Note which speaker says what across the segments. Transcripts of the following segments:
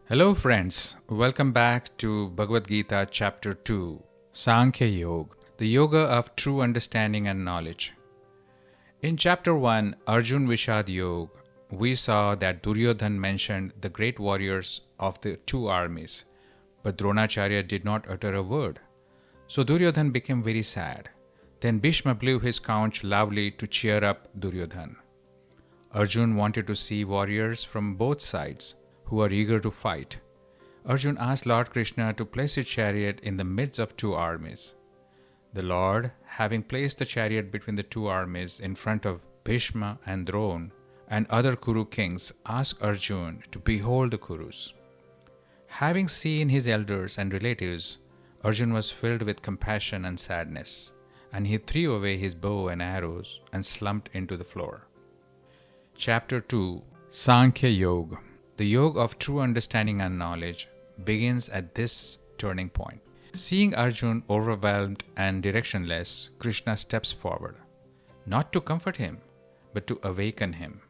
Speaker 1: Hello friends, welcome back to Bhagavad Gita chapter 2, Sāṅkhya Yog, the yoga of true understanding and knowledge. In chapter 1, Arjun Vishad Yog, we saw that Duryodhan mentioned the great warriors of the two armies, but Dronacharya did not utter a word. So Duryodhan became very sad. Then Bhishma blew his conch loudly to cheer up Duryodhan. Arjun wanted to see warriors from both sides who are eager to fight. Arjun asked Lord Krishna to place his chariot in the midst of two armies. The Lord, having placed the chariot between the two armies in front of Bhishma and Drona and other Kuru kings, asked Arjun to behold the Kurus. Having seen his elders and relatives, Arjun was filled with compassion and sadness, and he threw away his bow and arrows and slumped into the floor. Chapter 2, Sāṅkhya Yog, the yoga of true understanding and knowledge, begins at this turning point. Seeing Arjun overwhelmed and directionless, Krishna steps forward, not to comfort him, but to awaken him.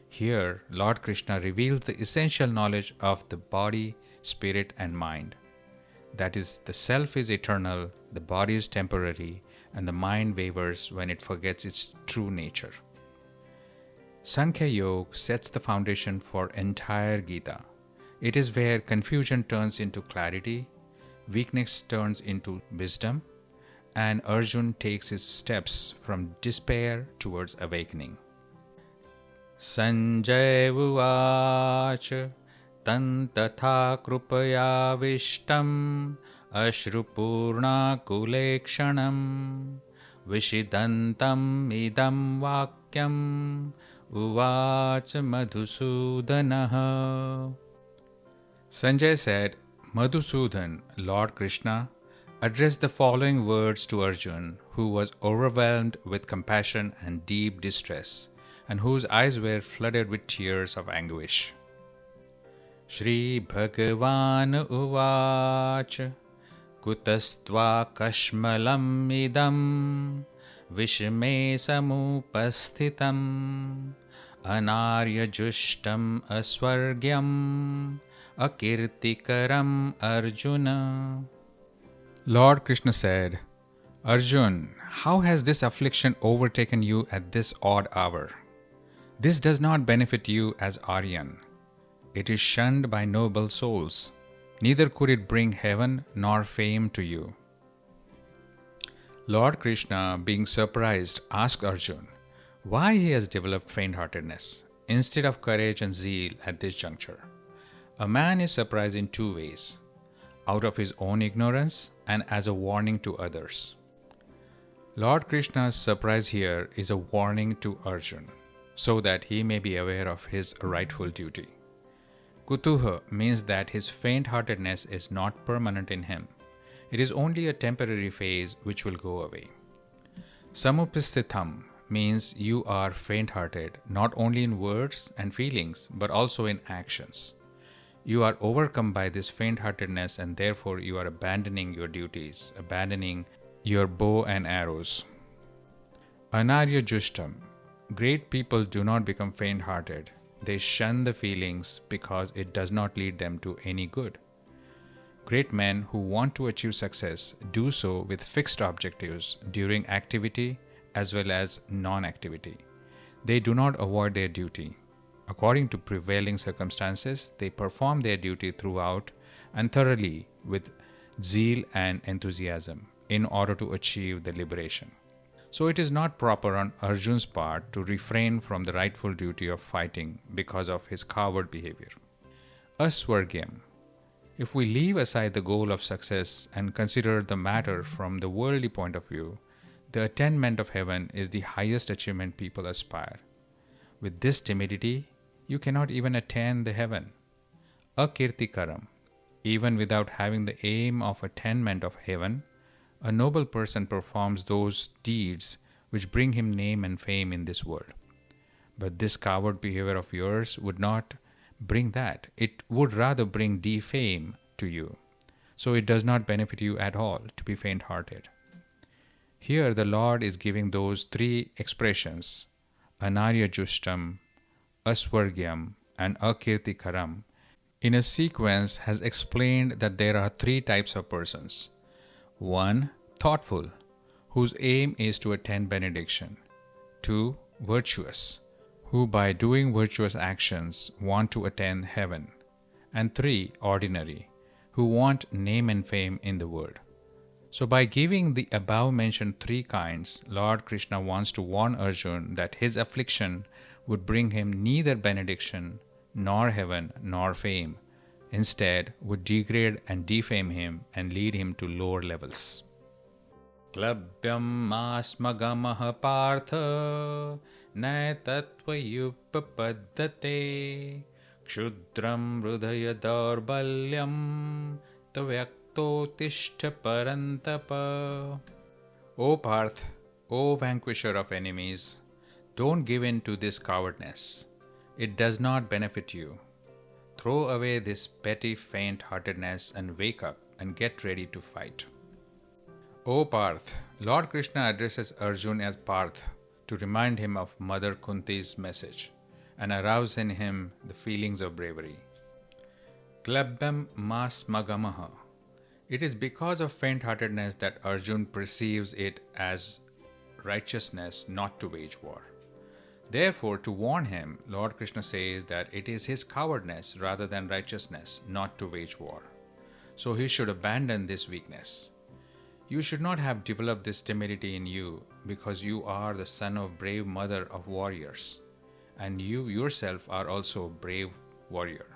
Speaker 1: Here, Lord Krishna reveals the essential knowledge of the body, spirit, and mind. That is, the self is eternal, the body is temporary, and the mind wavers when it forgets its true nature. Sāṅkhya Yog sets the foundation for entire Gita. It is where confusion turns into clarity, weakness turns into wisdom, and Arjun takes his steps from despair towards awakening. Sanjay Uvacha Tan Tatha Krupaya Vishtam Ashrupurna Kulekshanam Vishidantam Idam Vakyam Uvacha Madhusudanaha. Sanjay said, Madhusudan, Lord Krishna, addressed the following words to Arjun, who was overwhelmed with compassion and deep distress, and whose eyes were flooded with tears of anguish. Shri Bhagavan Uvacha Kutastva Kashmalam Idam Vishme Samupasthitam Anarya Jushtam Aswargyam Akirtikaram Arjuna. Lord Krishna said, Arjun, how has this affliction overtaken you at this odd hour? This does not benefit you as Aryan. It is shunned by noble souls. Neither could it bring heaven nor fame to you. Lord Krishna, being surprised, asked Arjun why he has developed faint-heartedness instead of courage and zeal at this juncture. A man is surprised in two ways, out of his own ignorance and as a warning to others. Lord Krishna's surprise here is a warning to Arjun, so that he may be aware of his rightful duty. Kutuha means that his faint-heartedness is not permanent in him. It is only a temporary phase which will go away. Samupastitham means you are faint-hearted not only in words and feelings but also in actions. You are overcome by this faint-heartedness and therefore you are abandoning your duties, abandoning your bow and arrows. Anarya Jushtam. Great people do not become faint-hearted. They shun the feelings because it does not lead them to any good. Great men who want to achieve success do so with fixed objectives during activity as well as non-activity. They do not avoid their duty. According to prevailing circumstances, they perform their duty throughout and thoroughly with zeal and enthusiasm in order to achieve the liberation. So it is not proper on Arjun's part to refrain from the rightful duty of fighting because of his coward behavior. Aswargyam. If we leave aside the goal of success and consider the matter from the worldly point of view, the attainment of heaven is the highest achievement people aspire. With this timidity, you cannot even attain the heaven. Akirtikaram. Even without having the aim of attainment of heaven, a noble person performs those deeds which bring him name and fame in this world. But this coward behavior of yours would not bring that. It would rather bring defame to you. So it does not benefit you at all to be faint-hearted. Here the Lord is giving those three expressions, Anarya Jushtam, Aswargyam, and Akirtikaram, in a sequence has explained that there are three types of persons. 1. Thoughtful, whose aim is to attain benediction. 2. Virtuous, who by doing virtuous actions want to attain heaven. And 3. Ordinary, who want name and fame in the world. So by giving the above-mentioned three kinds, Lord Krishna wants to warn Arjun that his affliction would bring him neither benediction, nor heaven, nor fame. Instead, would degrade and defame him and lead him to lower levels. Klabhyam asmagamaha partha naitattvayupapaddate kshudram hridaya daurbalyam tavyaktotishtha parantapa. O Parth, O vanquisher of enemies, don't give in to this cowardness. It does not benefit you. Throw away this petty faint-heartedness and wake up and get ready to fight. O Parth, Lord Krishna addresses Arjun as Parth to remind him of Mother Kunti's message and arouse in him the feelings of bravery. Klabhyam mas magamaha. It is because of faint-heartedness that Arjun perceives it as righteousness not to wage war. Therefore, to warn him, Lord Krishna says that it is his cowardness rather than righteousness not to wage war. So he should abandon this weakness. You should not have developed this timidity in you because you are the son of brave mother of warriors, and you yourself are also a brave warrior.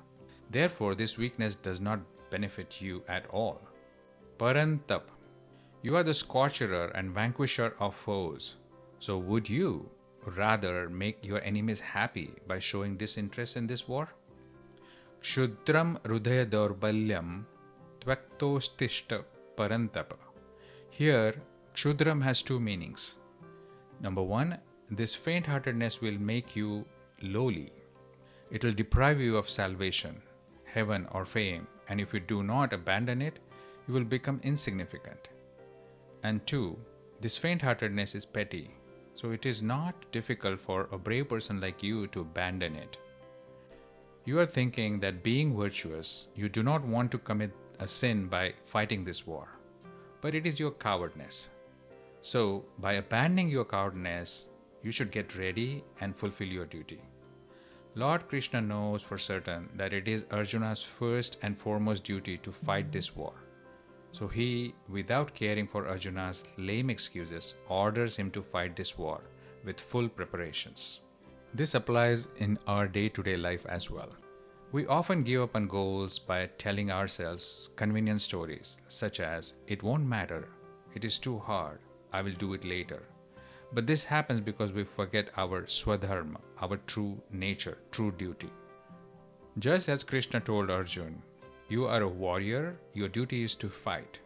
Speaker 1: Therefore, this weakness does not benefit you at all. Parantap, you are the scorcher and vanquisher of foes. So would you rather make your enemies happy by showing disinterest in this war? Kshudram hridaya daurbalyam tvaktostishta parantapa. Here, kshudram has two meanings. Number one, this faint-heartedness will make you lowly. It will deprive you of salvation, heaven or fame, and if you do not abandon it, you will become insignificant. And two, this faint-heartedness is petty, so it is not difficult for a brave person like you to abandon it. You are thinking that being virtuous, you do not want to commit a sin by fighting this war, but it is your cowardness. So, by abandoning your cowardness, you should get ready and fulfill your duty. Lord Krishna knows for certain that it is Arjuna's first and foremost duty to fight this war. So he, without caring for Arjuna's lame excuses, orders him to fight this war with full preparations. This applies in our day-to-day life as well. We often give up on goals by telling ourselves convenient stories such as, "It won't matter, it is too hard, I will do it later." But this happens because we forget our swadharma, our true nature, true duty. Just as Krishna told Arjun, you are a warrior, your duty is to fight.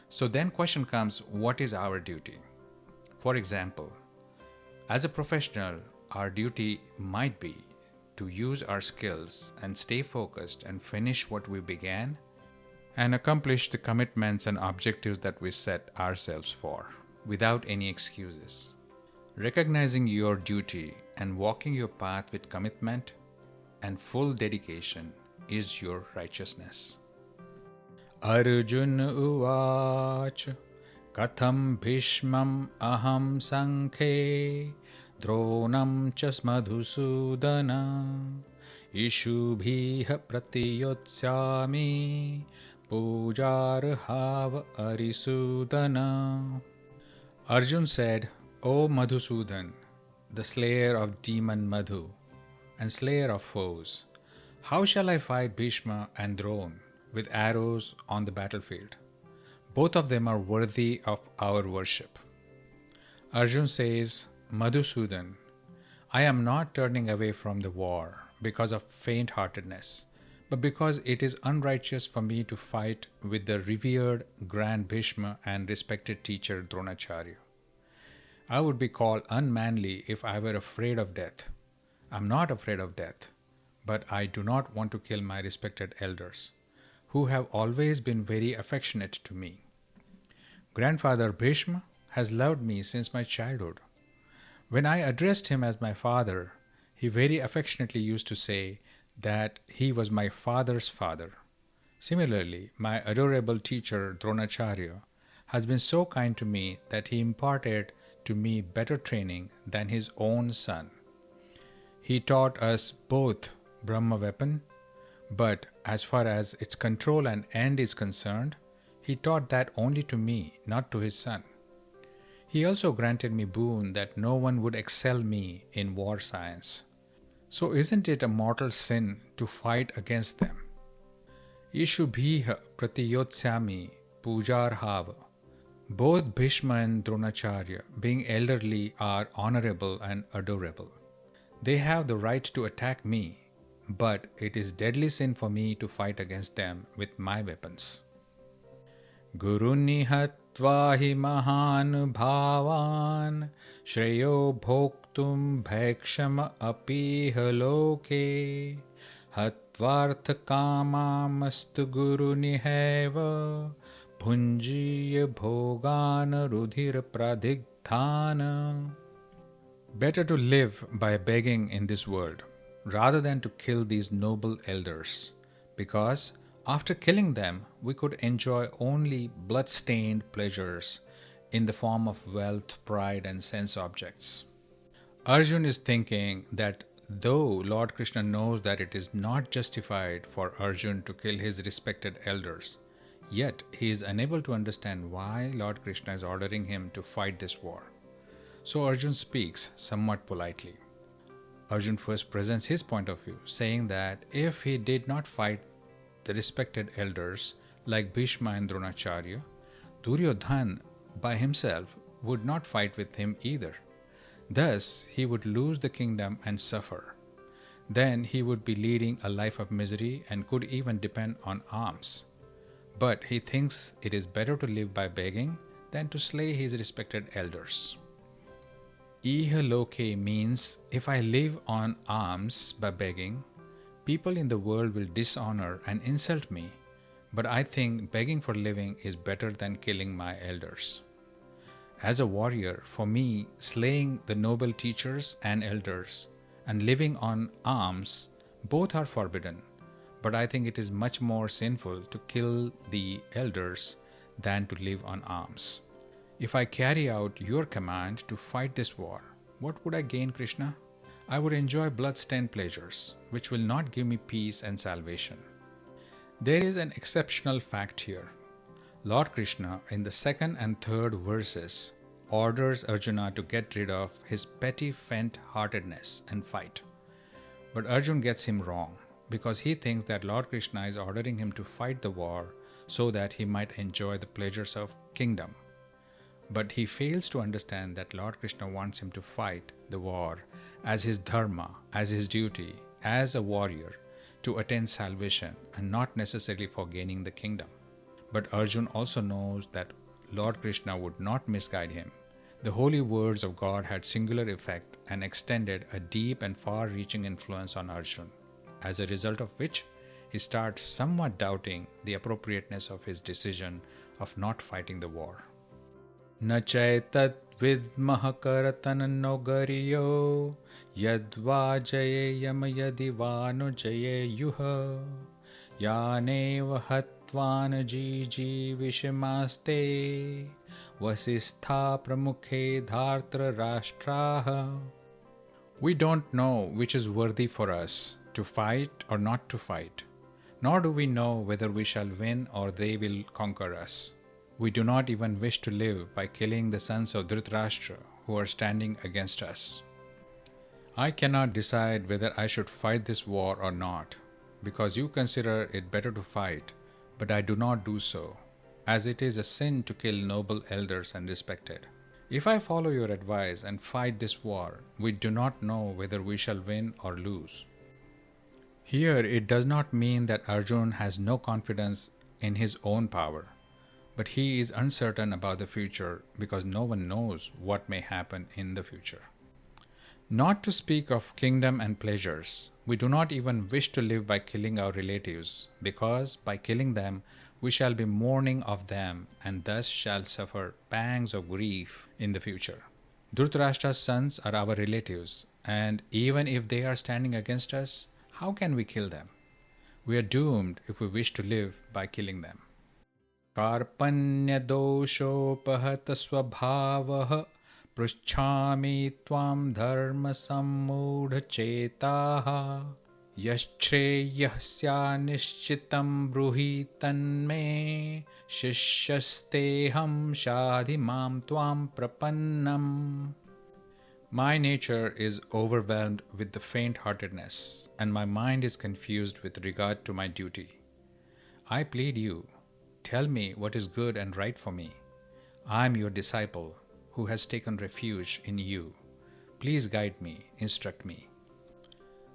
Speaker 1: So then question comes, what is our duty? For example, as a professional, our duty might be to use our skills and stay focused and finish what we began and accomplish the commitments and objectives that we set ourselves for without any excuses. Recognizing your duty and walking your path with commitment and full dedication is your righteousness. Arjuna uvach katham bhishmam aham sankhe dronam chas madhusudana ishubhiha pratiyotsyami pujarhav arisudana. Arjun said, O Madhusudan, the slayer of demon Madhu and slayer of foes, how shall I fight Bhishma and Drona with arrows on the battlefield? Both of them are worthy of our worship. Arjun says, Madhusudan, I am not turning away from the war because of faint-heartedness, but because it is unrighteous for me to fight with the revered Grand Bhishma and respected teacher Dronacharya. I would be called unmanly if I were afraid of death. I am not afraid of death, but I do not want to kill my respected elders, who have always been very affectionate to me. Grandfather Bhishma has loved me since my childhood. When I addressed him as my father, he very affectionately used to say, that he was my father's father. Similarly, my adorable teacher Dronacharya has been so kind to me that he imparted to me better training than his own son. He taught us both Brahma weapon, but as far as its control and end is concerned, he taught that only to me, not to his son. He also granted me boon that no one would excel me in war science. So isn't it a mortal sin to fight against them? Ishubhiha pratiyotsyami pujarhava. Both Bhishma and Dronacharya, being elderly, are honorable and adorable. They have the right to attack me, but it is deadly sin for me to fight against them with my weapons. Guruni hatva hi mahan bhavan shreyo bhoktum bheksham apiha loke hatvartha kamamastu guruni heva bhunjiya bhogana rudhir pradigdhana. Better to live by begging in this world rather than to kill these noble elders, because after killing them, we could enjoy only blood-stained pleasures in the form of wealth, pride, and sense objects. Arjun is thinking that though Lord Krishna knows that it is not justified for Arjun to kill his respected elders, yet he is unable to understand why Lord Krishna is ordering him to fight this war. So Arjun speaks somewhat politely. Arjun first presents his point of view, saying that if he did not fight the respected elders like Bhishma and Dronacharya, Duryodhan by himself would not fight with him either. Thus, he would lose the kingdom and suffer. Then he would be leading a life of misery and could even depend on alms. But he thinks it is better to live by begging than to slay his respected elders. Iha loke means if I live on alms by begging, people in the world will dishonor and insult me, but I think begging for living is better than killing my elders. As a warrior, for me, slaying the noble teachers and elders and living on alms, both are forbidden, but I think it is much more sinful to kill the elders than to live on alms. If I carry out your command to fight this war, what would I gain, Krishna? I would enjoy blood-stained pleasures, which will not give me peace and salvation. There is an exceptional fact here. Lord Krishna, in the second and third verses, orders Arjuna to get rid of his petty faint-heartedness and fight. But Arjun gets him wrong, because he thinks that Lord Krishna is ordering him to fight the war so that he might enjoy the pleasures of kingdom. But he fails to understand that Lord Krishna wants him to fight the war as his dharma, as his duty, as a warrior, to attain salvation and not necessarily for gaining the kingdom. But Arjun also knows that Lord Krishna would not misguide him. The holy words of God had singular effect and extended a deep and far-reaching influence on Arjun, as a result of which he starts somewhat doubting the appropriateness of his decision of not fighting the war. न चैतद् विद्मः करतनो गरियो यद्वा जयेयम यदि वा नु जयेयुः यानेव हत्वान जीजीविषमास्ते वसिष्ठा प्रमुखे धार्त्र राष्ट्राः. We don't know which is worthy for us, to fight or not to fight, nor do we know whether we shall win or they will conquer us. We do not even wish to live by killing the sons of Dhritarashtra who are standing against us. I cannot decide whether I should fight this war or not, because you consider it better to fight, but I do not do so, as it is a sin to kill noble elders and respected. If I follow your advice and fight this war, we do not know whether we shall win or lose. Here it does not mean that Arjun has no confidence in his own power, but he is uncertain about the future because no one knows what may happen in the future. Not to speak of kingdom and pleasures, we do not even wish to live by killing our relatives, because by killing them we shall be mourning of them and thus shall suffer pangs of grief in the future. Dhritarashtra's sons are our relatives, and even if they are standing against us, How can we kill them? We are doomed if we wish to live by killing them. Karpanya doshopahata swabhavah pruchhami tvam dharma sammudha chetaha yashreyasya nishchitam bruhi tanme shishyasteham shadhimam tvam prapannam. My nature is overwhelmed with the faint-heartedness, and my mind is confused with regard to my duty. I plead you, tell me what is good and right for me. I am your disciple, who has taken refuge in you. Please guide me, instruct me.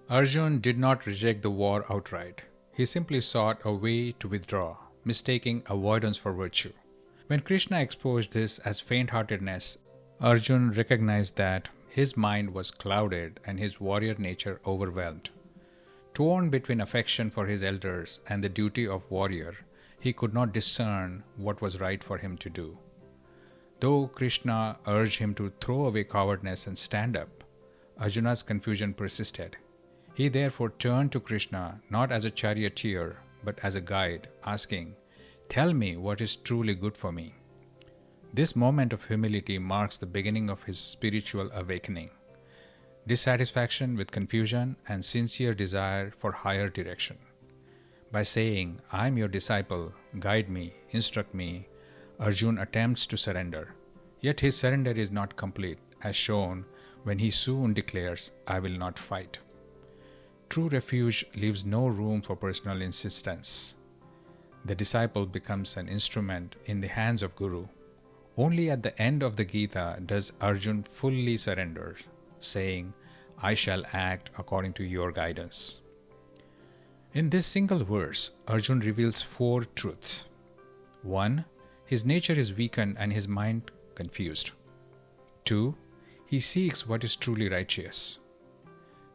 Speaker 1: Arjun did not reject the war outright. He simply sought a way to withdraw, mistaking avoidance for virtue. When Krishna exposed this as faint-heartedness, Arjun recognized that his mind was clouded and his warrior nature overwhelmed. Torn between affection for his elders and the duty of warrior, he could not discern what was right for him to do. Though Krishna urged him to throw away cowardness and stand up, Arjuna's confusion persisted. He therefore turned to Krishna not as a charioteer but as a guide, asking, "Tell me what is truly good for me." This moment of humility marks the beginning of his spiritual awakening, dissatisfaction with confusion and sincere desire for higher direction. By saying, "I am your disciple, guide me, instruct me," Arjun attempts to surrender. Yet his surrender is not complete, as shown when he soon declares, "I will not fight." True refuge leaves no room for personal insistence. The disciple becomes an instrument in the hands of Guru. Only at the end of the Gita does Arjun fully surrender, saying, "I shall act according to your guidance." In this single verse, Arjun reveals 4 truths. 1. His nature is weakened and his mind confused. 2. He seeks what is truly righteous.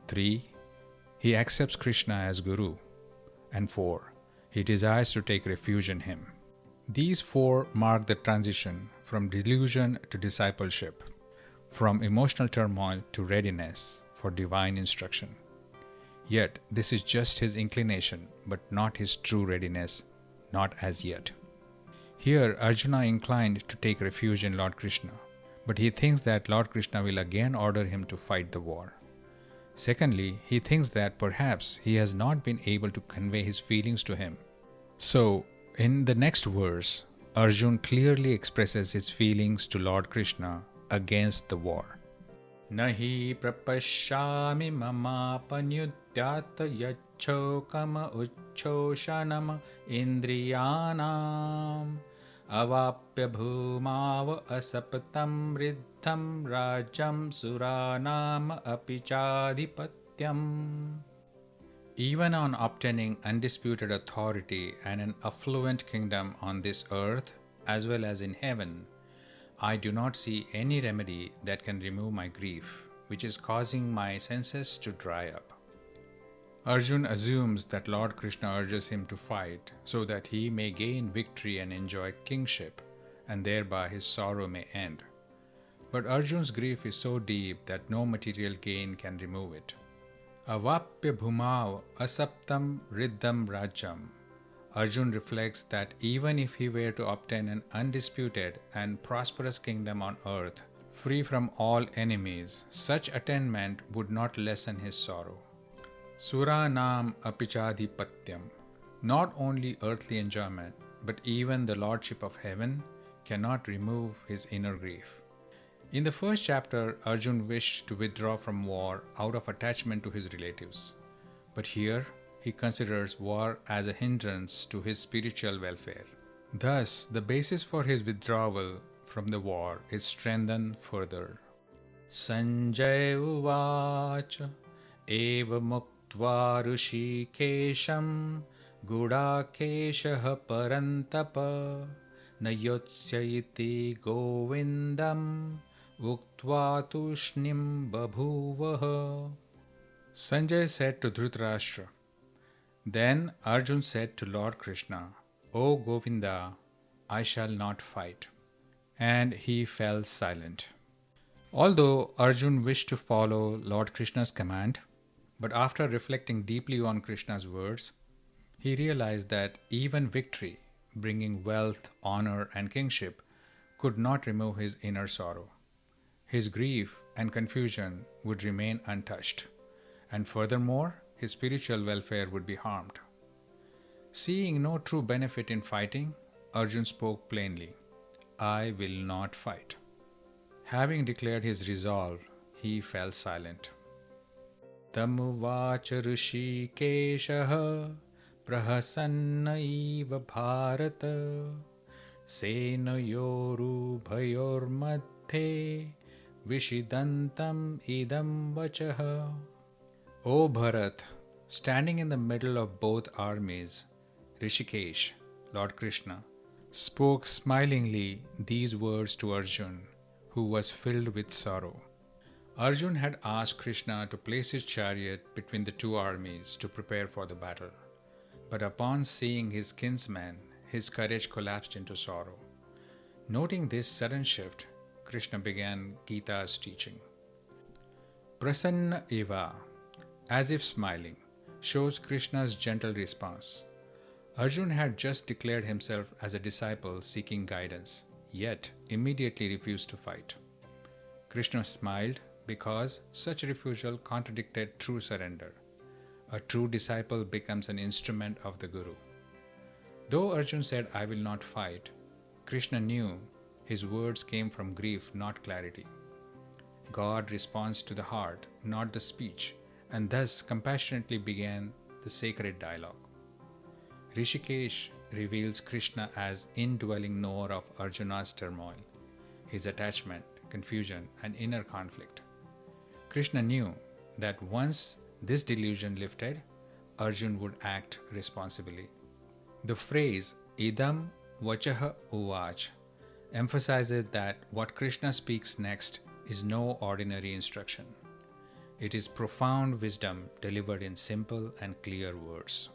Speaker 1: 3. He accepts Krishna as Guru. And 4. He desires to take refuge in him. These 4 mark the transition from delusion to discipleship, from emotional turmoil to readiness for divine instruction. Yet, this is just his inclination, but not his true readiness, not as yet. Here, Arjuna inclined to take refuge in Lord Krishna, but he thinks that Lord Krishna will again order him to fight the war. Secondly, he thinks that perhaps he has not been able to convey his feelings to him. So, in the next verse, Arjun clearly expresses his feelings to Lord Krishna against the war. Nahi prapashyami mamapanyudyata yachokama uchchoshanam indriyanam avapya bhumava asaptam riddham rajam suranam apichadhipatyam. Even on obtaining undisputed authority and an affluent kingdom on this earth as well as in heaven, I do not see any remedy that can remove my grief, which is causing my senses to dry up. Arjun assumes that Lord Krishna urges him to fight so that he may gain victory and enjoy kingship, and thereby his sorrow may end. But Arjun's grief is so deep that no material gain can remove it. Avapya bhumav asaptam riddham rajam. Arjun reflects that even if he were to obtain an undisputed and prosperous kingdom on earth, free from all enemies, such attainment would not lessen his sorrow. Suranam apichadhipatyam. Not only earthly enjoyment, but even the lordship of heaven cannot remove his inner grief. In the first chapter, Arjun wished to withdraw from war out of attachment to his relatives. But here, he considers war as a hindrance to his spiritual welfare. Thus, the basis for his withdrawal from the war is strengthened further. Sanjay uvacha eva muktva rishikesham gudakeshah parantapa nayotsya iti govindam uktva tushnim babhuvaha. Sanjay said to Dhritarashtra, "Then Arjun said to Lord Krishna, 'O Govinda, I shall not fight.' And he fell silent." Although Arjun wished to follow Lord Krishna's command, But after reflecting deeply on Krishna's words, he realized that even victory, bringing wealth, honor, and kingship, could not remove his inner sorrow. His grief and confusion would remain untouched, and furthermore, his spiritual welfare would be harmed. Seeing no true benefit in fighting, Arjun spoke plainly, "I will not fight." Having declared his resolve, he fell silent. Tamuvacha Rishikeshaha prahasannaiva bharata senayorubhayormadhe vishidantam idam vachaha. O Bharat, standing in the middle of both armies, Rishikesh, Lord Krishna, spoke smilingly these words to Arjun, who was filled with sorrow. Arjun had asked Krishna to place his chariot between the two armies to prepare for the battle. But upon seeing his kinsman, his courage collapsed into sorrow. Noting this sudden shift, Krishna began Gita's teaching. Prasanna eva, as if smiling, shows Krishna's gentle response. Arjun had just declared himself as a disciple seeking guidance, yet immediately refused to fight. Krishna smiled because such refusal contradicted true surrender. A true disciple becomes an instrument of the Guru. Though Arjun said, "I will not fight," Krishna knew his words came from grief, not clarity. God responds to the heart, not the speech, and thus compassionately began the sacred dialogue. Rishikesh reveals Krishna as indwelling knower of Arjuna's turmoil, his attachment, confusion, and inner conflict. Krishna knew that once this delusion lifted, Arjun would act responsibly. The phrase idam vachaha uvach emphasizes that what Krishna speaks next is no ordinary instruction. It is profound wisdom delivered in simple and clear words.